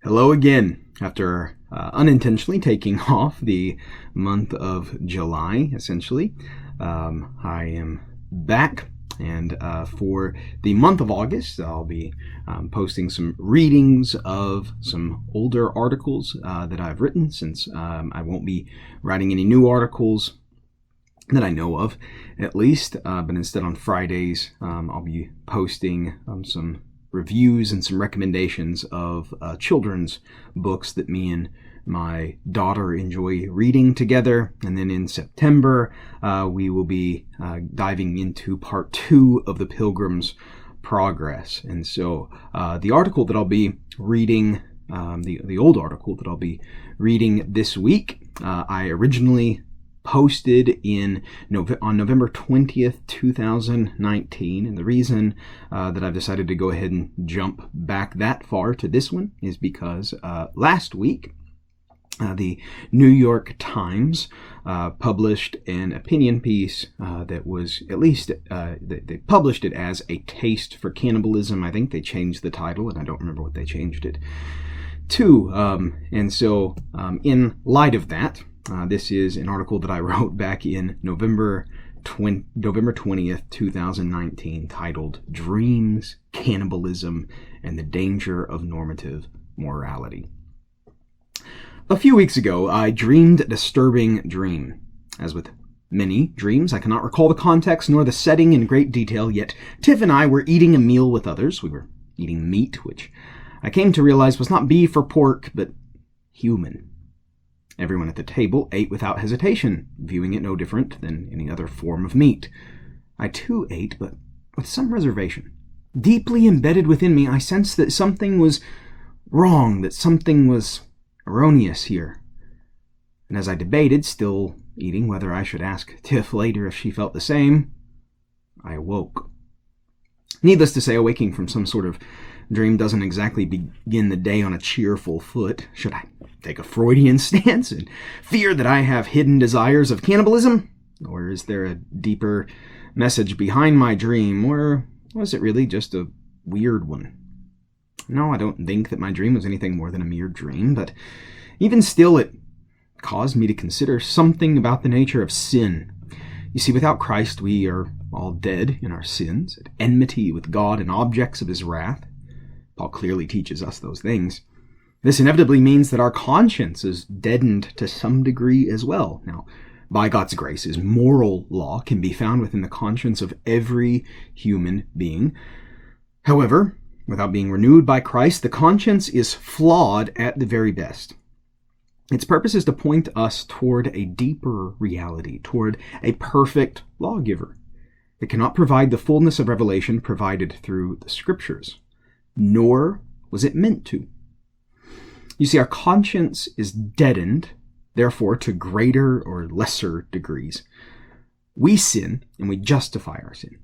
Hello again. After unintentionally taking off the month of July, essentially, I am back. And for the month of August, I'll be posting some readings of some older articles that I've written, since I won't be writing any new articles that I know of, at least. But instead, on Fridays, I'll be posting some reviews and some recommendations of children's books that me and my daughter enjoy reading together. And then in September, we will be diving into part 2 of the Pilgrim's Progress. And so the article that I'll be reading, the old article that I'll be reading this week, I originally posted on November 20th, 2019. And the reason that I've decided to go ahead and jump back that far to this one is because last week, the New York Times published an opinion piece that was, at least, they published it as a taste for cannibalism. I think they changed the title, and I don't remember what they changed it to. And so, in light of that, this is an article that I wrote back in November 20th, 2019, titled Dreams, Cannibalism, and the Danger of Normative Morality. A few weeks ago, I dreamed a disturbing dream. As with many dreams, I cannot recall the context nor the setting in great detail, yet Tiff and I were eating a meal with others. We were eating meat, which I came to realize was not beef or pork, but human. Everyone at the table ate without hesitation, viewing it no different than any other form of meat. I too ate, but with some reservation. Deeply embedded within me, I sensed that something was wrong, that something was erroneous here. And as I debated, still eating, whether I should ask Tiff later if she felt the same, I awoke. Needless to say, awaking from some sort of dream doesn't exactly begin the day on a cheerful foot. Should I take a Freudian stance and fear that I have hidden desires of cannibalism? Or is there a deeper message behind my dream? Or was it really just a weird one? No, I don't think that my dream was anything more than a mere dream, but even still, it caused me to consider something about the nature of sin. You see, without Christ, we are all dead in our sins, at enmity with God and objects of his wrath. Paul clearly teaches us those things. This inevitably means that our conscience is deadened to some degree as well. Now, by God's grace, his moral law can be found within the conscience of every human being. However, without being renewed by Christ, the conscience is flawed at the very best. Its purpose is to point us toward a deeper reality, toward a perfect lawgiver. It cannot provide the fullness of revelation provided through the Scriptures, nor was it meant to. You see, our conscience is deadened, therefore, to greater or lesser degrees. We sin, and we justify our sin.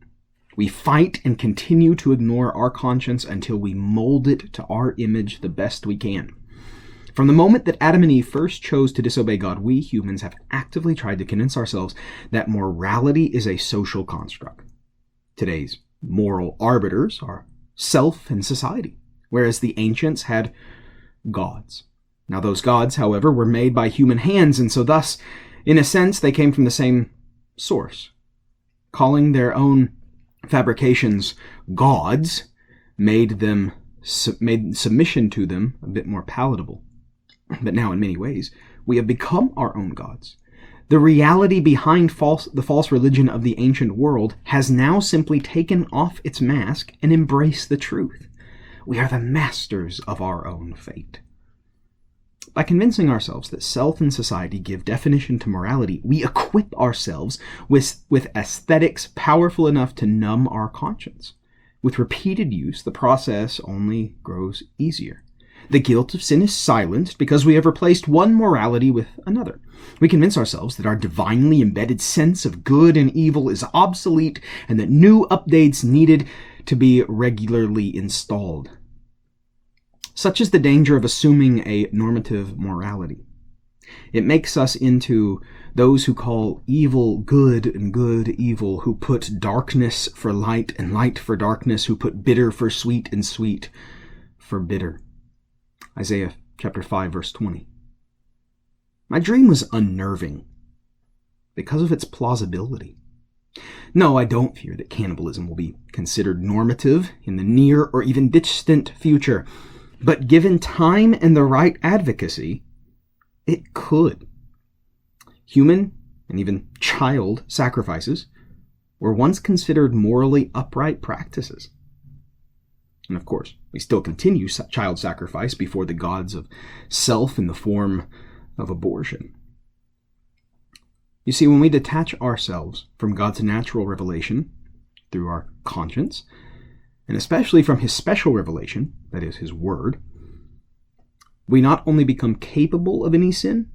We fight and continue to ignore our conscience until we mold it to our image the best we can. From the moment that Adam and Eve first chose to disobey God, we humans have actively tried to convince ourselves that morality is a social construct. Today's moral arbiters are self and society, whereas the ancients had gods. Now, those gods, however, were made by human hands, and so thus, in a sense, they came from the same source. Calling their own fabrications gods made submission to them a bit more palatable. But now, in many ways, we have become our own gods. The reality behind the false religion of the ancient world has now simply taken off its mask and embraced the truth. We are the masters of our own fate. By convincing ourselves that self and society give definition to morality, we equip ourselves with aesthetics powerful enough to numb our conscience. With repeated use, the process only grows easier. The guilt of sin is silenced because we have replaced one morality with another. We convince ourselves that our divinely embedded sense of good and evil is obsolete and that new updates needed to be regularly installed. Such is the danger of assuming a normative morality. It makes us into those who call evil good and good evil, who put darkness for light and light for darkness, who put bitter for sweet and sweet for bitter. Isaiah chapter 5, verse 20. My dream was unnerving because of its plausibility. No, I don't fear that cannibalism will be considered normative in the near or even distant future, but given time and the right advocacy, it could. Human and even child sacrifices were once considered morally upright practices. And of course, we still continue child sacrifice before the gods of self in the form of abortion. You see, when we detach ourselves from God's natural revelation through our conscience, and especially from His special revelation, that is, His Word, we not only become capable of any sin,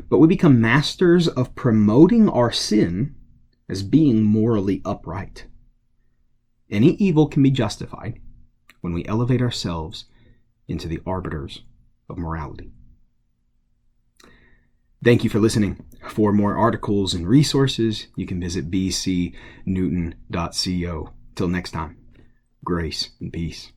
but we become masters of promoting our sin as being morally upright. Any evil can be justified when we elevate ourselves into the arbiters of morality. Thank you for listening. For more articles and resources, you can visit bcnewton.co. Till next time, grace and peace.